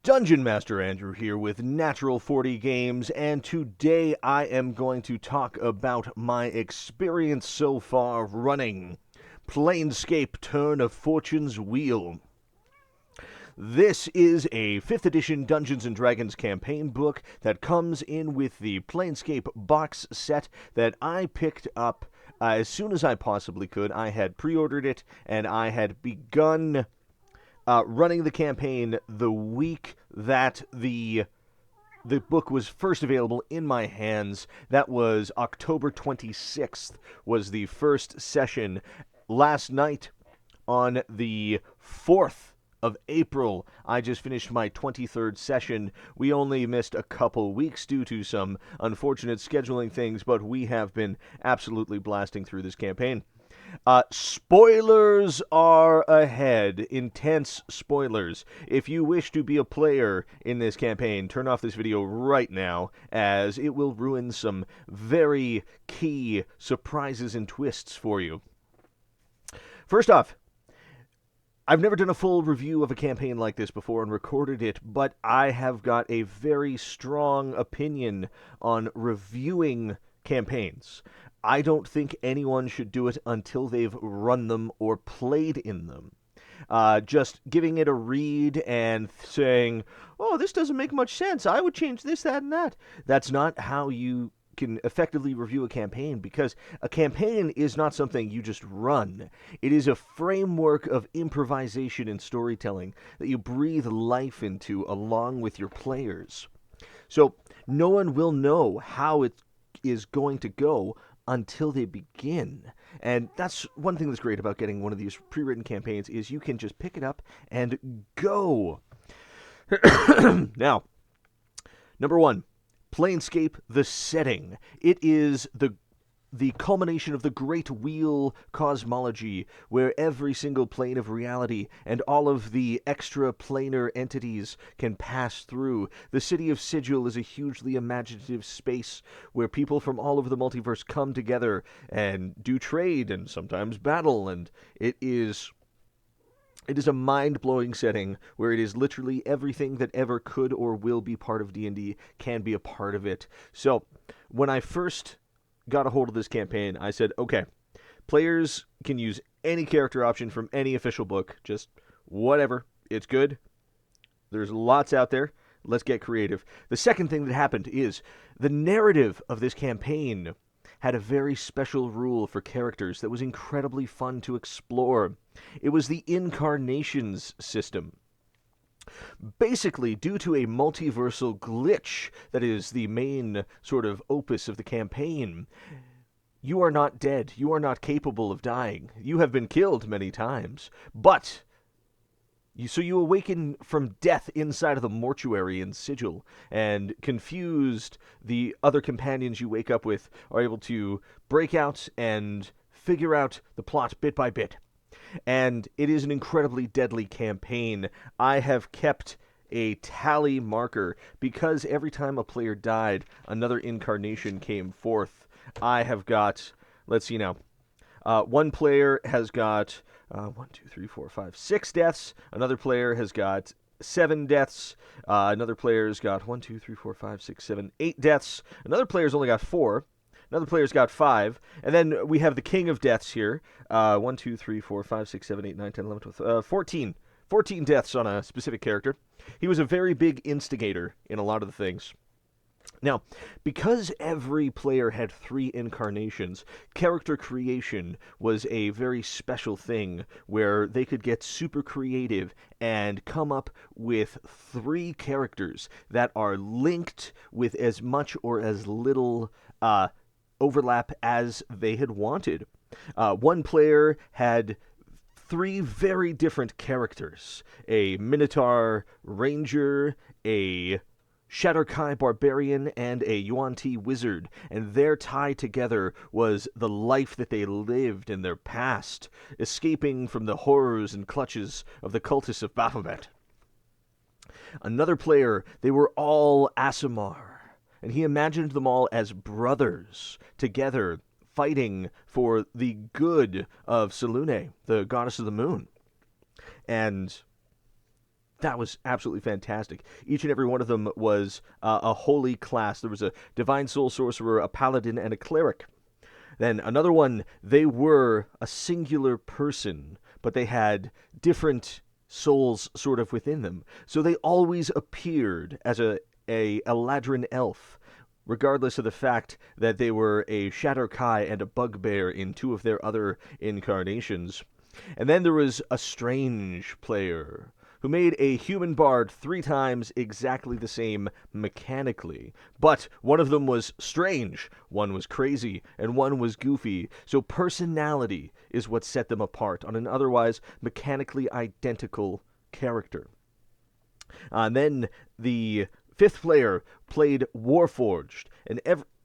Dungeon Master Andrew here with Natural 40 Games, and today I am going to talk about my experience so far running Plainscape Turn of Fortune's Wheel. This is a 5th edition Dungeons & Dragons campaign book that comes in with the Plainscape box set that I picked up as soon as I possibly could. I had pre-ordered it, and I had begun running the campaign the week that the book was first available in my hands. That was October 26th, was the first session. Last night, on the 4th of April, I just finished my 23rd session. We only missed a couple weeks due to some unfortunate scheduling things, but we have been absolutely blasting through this campaign. Spoilers are ahead. Intense spoilers. If you wish to be a player in this campaign, turn off this video right now, as it will ruin some very key surprises and twists for you. First off, I've never done a full review of a campaign like this before and recorded it, but I have got a very strong opinion on reviewing campaigns. I don't think anyone should do it until they've run them or played in them. Just giving it a read and saying, oh, this doesn't make much sense, I would change this, that, and that. That's not how you can effectively review a campaign, because a campaign is not something you just run. It is a framework of improvisation and storytelling that you breathe life into along with your players. So no one will know how it is going to go until they begin. And that's one thing that's great about getting one of these pre-written campaigns, is you can just pick it up and go. Now, number one, Plainscape, the setting. It is the culmination of the great wheel cosmology, where every single plane of reality and all of the extra planar entities can pass through. The city of Sigil is a hugely imaginative space where people from all over the multiverse come together and do trade and sometimes battle, and it is a mind-blowing setting where it is literally everything that ever could or will be part of D&D can be a part of it. So, when I first got a hold of this campaign, I said, okay, players can use any character option from any official book, just whatever, it's good. There's lots out there. Let's get creative. The second thing that happened is the narrative of this campaign had a very special rule for characters that was incredibly fun to explore. It was the incarnations system. Basically, due to a multiversal glitch that is the main sort of opus of the campaign, you are not dead. You are not capable of dying. You have been killed many times, but you awaken from death inside of the mortuary in Sigil, and confused, the other companions you wake up with are able to break out and figure out the plot bit by bit. And it is an incredibly deadly campaign. I have kept a tally marker, because every time a player died, another incarnation came forth. I have got, let's see now, one player has got 6 deaths. Another player has got 7 deaths. Another player's got 8 deaths. Another player's only got 4. Another player's got 5. And then we have the king of deaths here. 1, 2, 3, 4, 5, 6, 7, 8, 9, 10, 11, 12, 14. 14 deaths on a specific character. He was a very big instigator in a lot of the things. Now, because every player had 3 incarnations, character creation was a very special thing where they could get super creative and come up with 3 characters that are linked with as much or as little overlap as they had wanted. One player had 3 very different characters: a Minotaur Ranger, a Shadowkai Barbarian, and a Yuan-Ti Wizard, and their tie together was the life that they lived in their past, escaping from the horrors and clutches of the cultists of Baphomet. Another player, they were all Aasimar, and he imagined them all as brothers, together, fighting for the good of Selûne, the goddess of the moon. And That was absolutely fantastic. Each and every one of them was a holy class. There was a divine soul sorcerer, a paladin, and a cleric. Then another one, they were a singular person, but they had different souls sort of within them. So they always appeared as a Eladrin elf, regardless of the fact that they were a Shatterkai and a Bugbear in two of their other incarnations. And then there was a strange player who made a human bard 3 times exactly the same mechanically. But one of them was strange, one was crazy, and one was goofy. So personality is what set them apart on an otherwise mechanically identical character. And then the 5th player played Warforged, and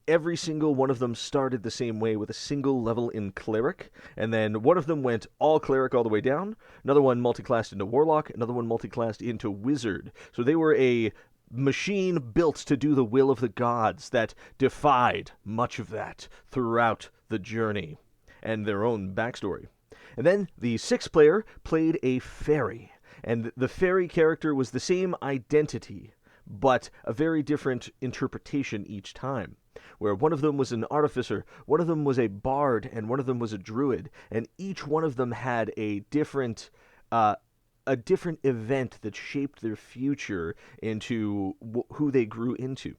every single one of them started the same way with a single level in Cleric, and then one of them went all Cleric all the way down, another one multiclassed into Warlock, another one multiclassed into Wizard. So they were a machine built to do the will of the gods that defied much of that throughout the journey and their own backstory. And then the 6th player played a fairy, and the fairy character was the same identity, but a very different interpretation each time, where one of them was an artificer, one of them was a bard, and one of them was a druid, and each one of them had a different event that shaped their future into who they grew into.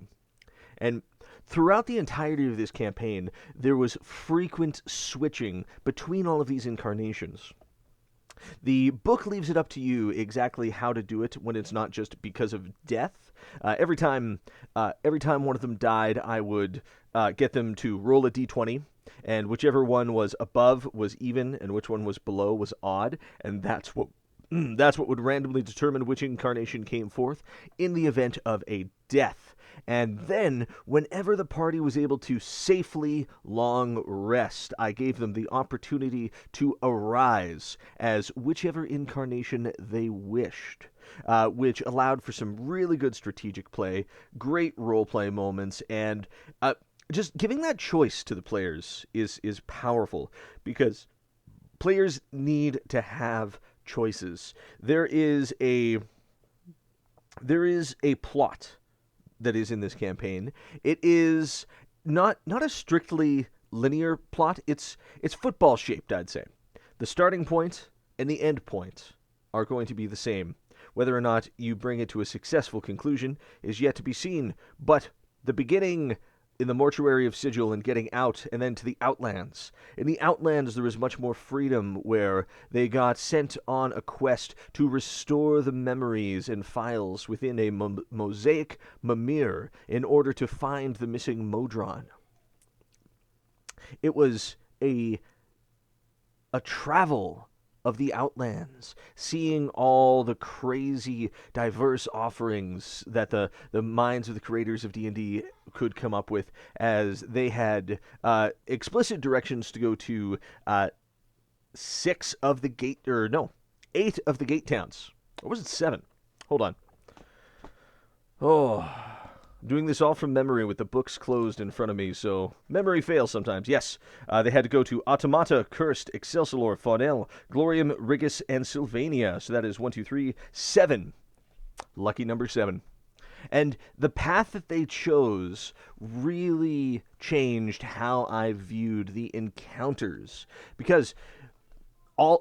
And throughout the entirety of this campaign, there was frequent switching between all of these incarnations. The book leaves it up to you exactly how to do it when it's not just because of death. Every time one of them died, I would get them to roll a d20, and whichever one was above was even, and which one was below was odd, and that's what would randomly determine which incarnation came forth in the event of a death. And then, whenever the party was able to safely long rest, I gave them the opportunity to arise as whichever incarnation they wished, which allowed for some really good strategic play, great role-play moments, and just giving that choice to the players is powerful, because players need to have choices. There is a plot that is in this campaign. It is not a strictly linear plot. It's football shaped, I'd say. The starting point and the end point are going to be the same. Whether or not you bring it to a successful conclusion is yet to be seen, but the beginning in the mortuary of Sigil and getting out, and then to the Outlands. In the Outlands, there was much more freedom, where they got sent on a quest to restore the memories and files within a mosaic Mimir in order to find the missing Modron. It was a travel of the Outlands, seeing all the crazy, diverse offerings that the minds of the creators of D&D could come up with, as they had explicit directions to go to 8 of the gate towns. Or was it 7? Hold on. Oh, doing this all from memory with the books closed in front of me, so memory fails sometimes. Yes, they had to go to Automata, Cursed, Excelsior, Faunel, Glorium, Rigus, and Sylvania. So that is 1, 2, 3, 7. Lucky number 7. And the path that they chose really changed how I viewed the encounters, because all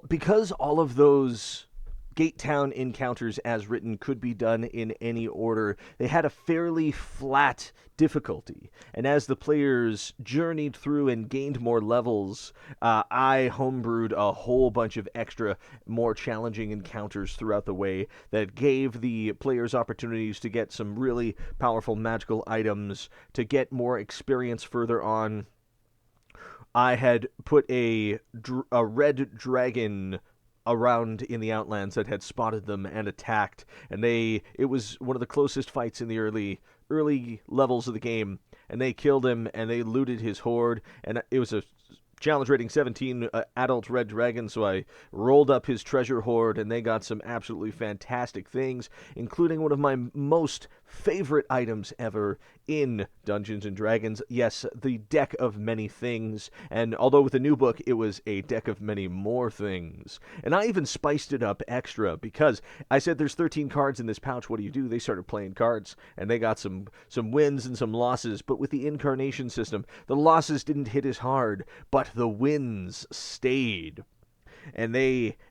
of those Gate Town encounters as written could be done in any order. They had a fairly flat difficulty, and as the players journeyed through and gained more levels, I homebrewed a whole bunch of extra, more challenging encounters throughout the way that gave the players opportunities to get some really powerful magical items, to get more experience further on. I had put a red dragon around in the Outlands that had spotted them and attacked, and it was one of the closest fights in the early levels of the game, and they killed him and they looted his hoard, and it was a challenge rating 17 adult red dragon, so I rolled up his treasure hoard, and they got some absolutely fantastic things, including one of my most favorite items ever in Dungeons and Dragons. Yes, the deck of many things, and although with the new book it was a deck of many more things. And I even spiced it up extra because I said there's 13 cards in this pouch, what do? They started playing cards, and they got some wins and some losses, but with the incarnation system, the losses didn't hit as hard, but the wins stayed. And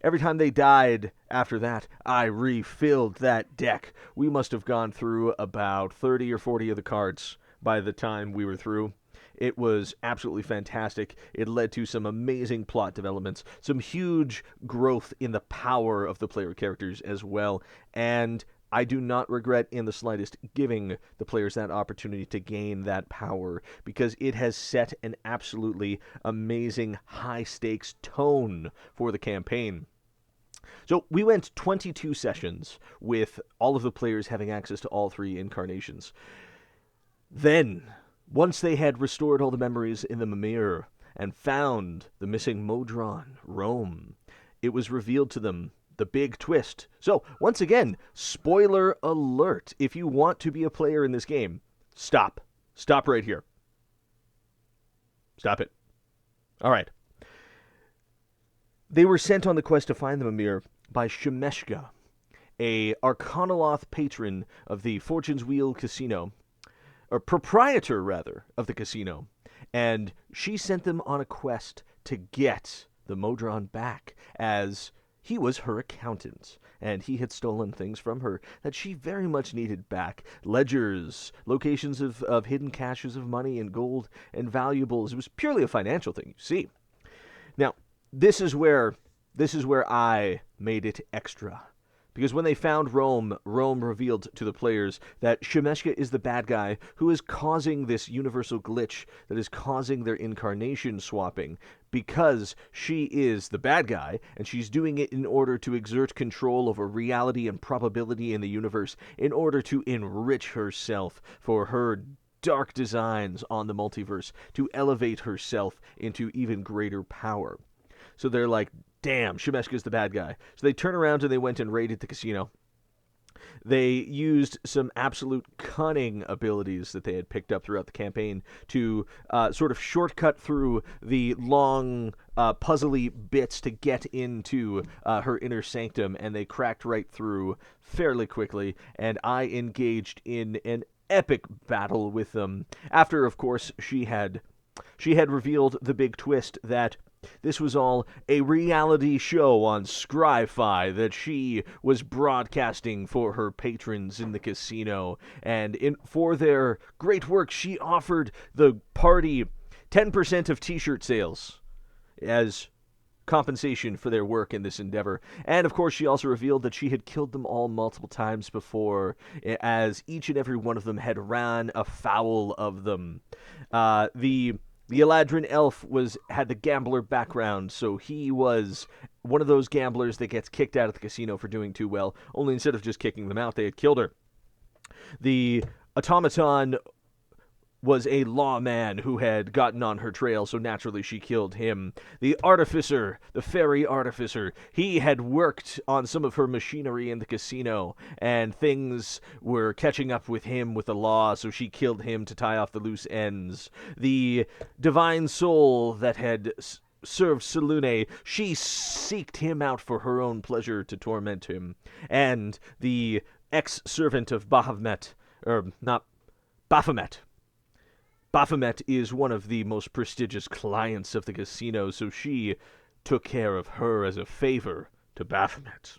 every time they died after that, I refilled that deck. We must have gone through about 30 or 40 of the cards by the time we were through. It was absolutely fantastic. It led to some amazing plot developments, some huge growth in the power of the player characters as well, and I do not regret in the slightest giving the players that opportunity to gain that power, because it has set an absolutely amazing high-stakes tone for the campaign. So we went 22 sessions with all of the players having access to all 3 incarnations. Then, once they had restored all the memories in the Mimir and found the missing Modron, Rome, it was revealed to them the big twist. So, once again, spoiler alert. If you want to be a player in this game, stop. Stop right here. Stop it. All right. They were sent on the quest to find the Mimir by Shemeshka, a Arcanoloth patron of the Fortune's Wheel Casino, or proprietor, rather, of the casino, and she sent them on a quest to get the Modron back, as he was her accountant, and he had stolen things from her that she very much needed back. Ledgers, locations of hidden caches of money and gold and valuables. It was purely a financial thing, you see. Now, this is where I made it extra. Because when they found Rome, Rome revealed to the players that Shemeshka is the bad guy who is causing this universal glitch that is causing their incarnation swapping, because she is the bad guy, and she's doing it in order to exert control over reality and probability in the universe, in order to enrich herself for her dark designs on the multiverse, to elevate herself into even greater power. So they're like, damn, Shemeshka's the bad guy. So they turn around and they went and raided the casino. They used some absolute cunning abilities that they had picked up throughout the campaign to sort of shortcut through the long, puzzly bits to get into her inner sanctum, and they cracked right through fairly quickly, and I engaged in an epic battle with them. After, of course, she had revealed the big twist that this was all a reality show on Scry-Fi that she was broadcasting for her patrons in the casino. And for their great work, she offered the party 10% of t-shirt sales as compensation for their work in this endeavor. And of course, she also revealed that she had killed them all multiple times before, as each and every one of them had ran afoul of them. The Eladrin elf had the gambler background, so he was one of those gamblers that gets kicked out of the casino for doing too well, only instead of just kicking them out, they had killed her. The automaton was a lawman who had gotten on her trail, so naturally she killed him. The artificer, the fairy artificer, he had worked on some of her machinery in the casino, and things were catching up with him with the law, so she killed him to tie off the loose ends. The divine soul that had served Selune, she seeked him out for her own pleasure to torment him. And the ex-servant of Baphomet, Baphomet is one of the most prestigious clients of the casino, so she took care of her as a favor to Baphomet.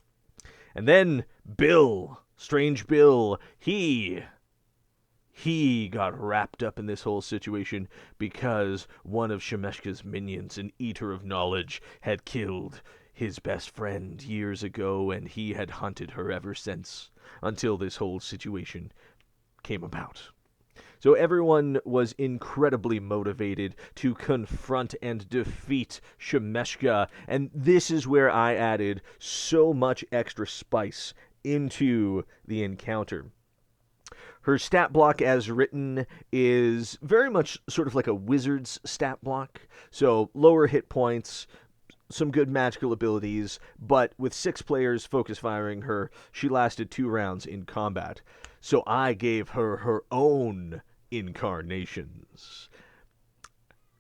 And then Bill, Strange Bill, he got wrapped up in this whole situation because one of Shemeshka's minions, an Eater of Knowledge, had killed his best friend years ago, and he had hunted her ever since, until this whole situation came about. So everyone was incredibly motivated to confront and defeat Shemeshka, and this is where I added so much extra spice into the encounter. Her stat block, as written, is very much sort of like a wizard's stat block. So lower hit points, some good magical abilities, but with 6 players focus firing her, she lasted 2 rounds in combat. So I gave her her own incarnations.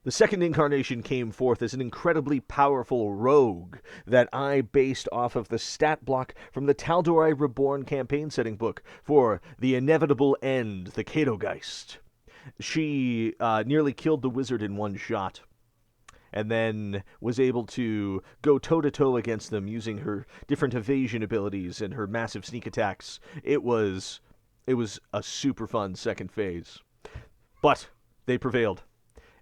The second incarnation came forth as an incredibly powerful rogue that I based off of the stat block from the Tal'Dorei Reborn campaign setting book for The Inevitable End, the Katogeist. She nearly killed the wizard in one shot, and then was able to go toe-to-toe against them using her different evasion abilities and her massive sneak attacks. It was a super fun second phase. But they prevailed.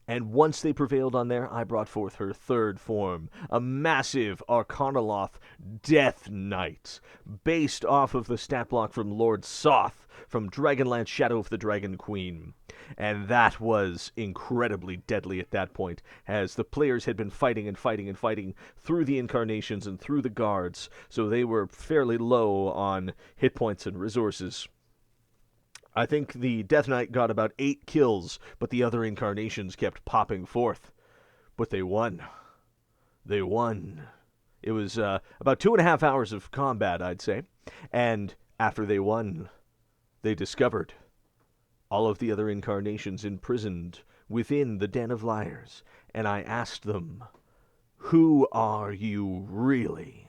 And once they prevailed on there, I brought forth her third form, a massive Arcanoloth Death Knight, based off of the stat block from Lord Soth from Dragonlance Shadow of the Dragon Queen. And that was incredibly deadly at that point, as the players had been fighting and fighting and fighting through the incarnations and through the guards, so they were fairly low on hit points and resources. I think the Death Knight got about 8 kills, but the other incarnations kept popping forth. But they won. They won. It was about 2.5 hours of combat, I'd say. And after they won, they discovered all of the other incarnations imprisoned within the Den of Liars. And I asked them, "Who are you really?"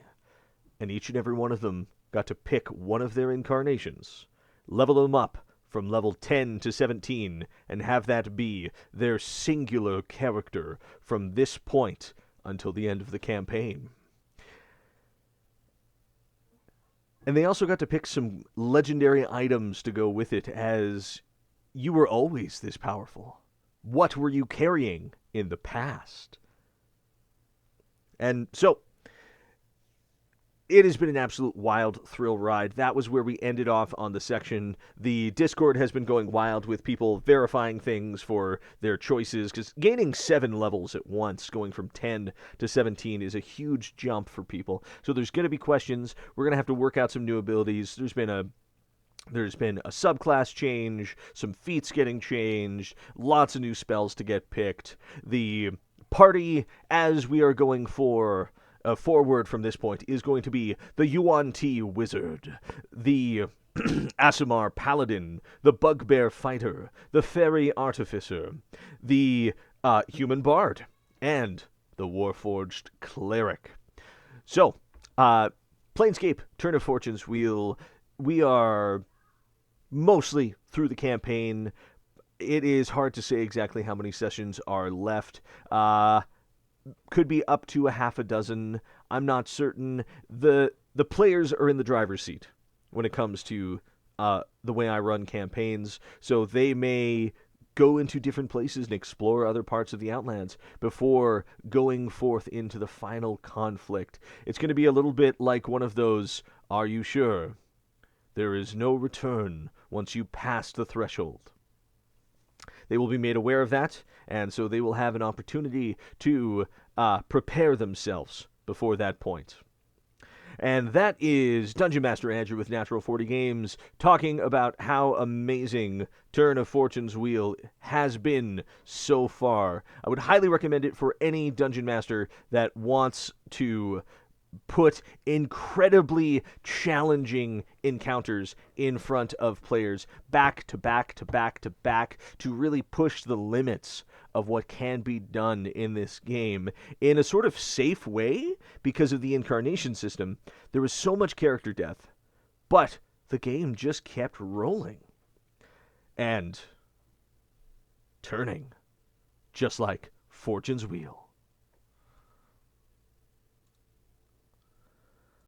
And each and every one of them got to pick one of their incarnations, level them up from level 10 to 17, and have that be their singular character from this point until the end of the campaign. And they also got to pick some legendary items to go with it, as you were always this powerful. What were you carrying in the past? And so, it has been an absolute wild thrill ride. That was where we ended off on the section. The Discord has been going wild with people verifying things for their choices, because gaining 7 levels at once, going from 10 to 17, is a huge jump for people. So there's going to be questions. We're going to have to work out some new abilities. There's been a subclass change, some feats getting changed, lots of new spells to get picked. The party, as we are going forward from this point, is going to be the Yuan-Ti Wizard, the Aasimar Paladin, the Bugbear Fighter, the Fairy Artificer, the Human Bard, and the Warforged Cleric. So, Plainscape, Turn of Fortune's Wheel, we are mostly through the campaign. It is hard to say exactly how many sessions are left. Could be up to a half a dozen. I'm not certain. The players are in the driver's seat when it comes to the way I run campaigns, so they may go into different places and explore other parts of the Outlands before going forth into the final conflict. It's going to be a little bit like one of those, "Are you sure? There is no return once you pass the threshold." They will be made aware of that, and so they will have an opportunity to prepare themselves before that point. And that is Dungeon Master Andrew with Natural 40 Games, talking about how amazing Turn of Fortune's Wheel has been so far. I would highly recommend it for any Dungeon Master that wants to put incredibly challenging encounters in front of players back to back to back to back to really push the limits of what can be done in this game in a sort of safe way because of the incarnation system. There was so much character death, but the game just kept rolling and turning, just like Fortune's Wheel.